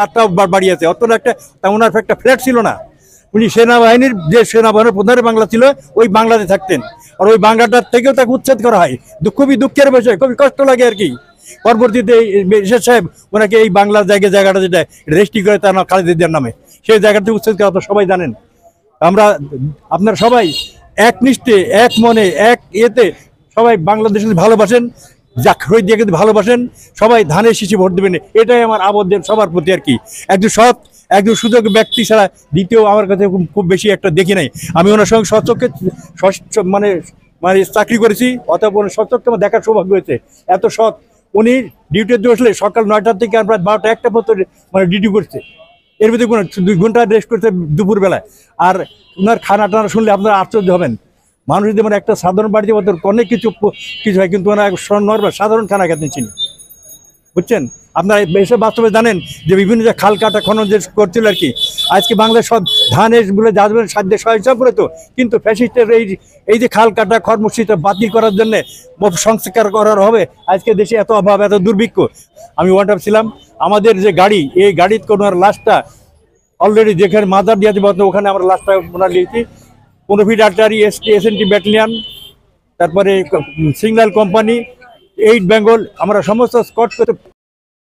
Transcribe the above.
আটটা বাড়িয়েছে অত একটা তেমন একটা ফ্ল্যাট ছিল না। উনি সেনাবাহিনীর যে সেনাবাহিনীর প্রধানের বাংলা ছিল ওই বাংলাতে থাকতেন, আর ওই বাংলাটার থেকেও তাকে উচ্ছেদ করা হয়। খুবই দুঃখের বিষয়, খুবই কষ্ট লাগে আর কি। পরবর্তীতে এরশাদ সাহেব ওনাকে এই বাংলার জায়গাটা যেটা রেজিস্ট্রি করে তার নাম খালেদা জিয়ার নামে, সেই জায়গাতে উচ্ছেদ করা তো সবাই জানেন। আমরা আপনারা সবাই একনিষ্ঠে এক মনে এক ইয়েতে সবাই বাংলাদেশকে ভালোবাসেন, যা শহীদ দিয়ে কিন্তু ভালোবাসেন, সবাই ধানের শীষে ভোট দেবেন, এটাই আমার আবদ্ধের সবার প্রতি আর কি। একজন সৎ একজন সুযোগ ব্যক্তি ছাড়া দ্বিতীয় আমার কাছে খুব বেশি একটা দেখি নাই। আমি ওনার সঙ্গে সচক্ষে মানে মানে চাকরি করেছি, অথবা সচক্ষে আমার দেখার সৌভাগ্য হয়েছে। এত সৎ উনি ডিউটিতে বসলে সকাল 9টা থেকে আমরা 12টা 1টা পর্যন্ত মানে ডিউটি করছে। এর ভিতরে কোনো 2 ঘন্টা রেস্ট করতে দুপুরবেলায়। আর ওনার খানা টানা শুনলে আপনারা আশ্চর্য হবেন। মানুষ যদি মানে একটা সাধারণ বাড়িতে ওদের অনেক কিছু হয়, কিন্তু ওনার নর্মাল সাধারণ খানা খেতে চিনি, বুঝছেন। আপনারা এসব বাস্তবে জানেন যে বিভিন্ন যে খাল কাটা খনন যে করছিল আর কি। আজকে বাংলাদেশ সব ধানের বলে যাদের সাধ্যে সহায়তা করে তো, কিন্তু ফ্যাসিস্টের এই যে খাল কাটা কর্মসূচিটা বাতিল করার জন্য সংস্কার করার হবে। আজকে দেশে এত অভাব, এত দুর্ভিক্ষ। আমি ওয়ান্টার ছিলাম, আমাদের যে গাড়ি, এই গাড়ির কোনো লাশটা অলরেডি যেখানে মাদার দিয়েছে ওখানে আমরা লাশটা ওনার নিয়েছি। 15 ফিট আর্টারি SNT ব্যাটালিয়ান, তারপরে সিগন্যাল কোম্পানি, 8 বেঙ্গল, আমরা সমস্ত স্কট করতে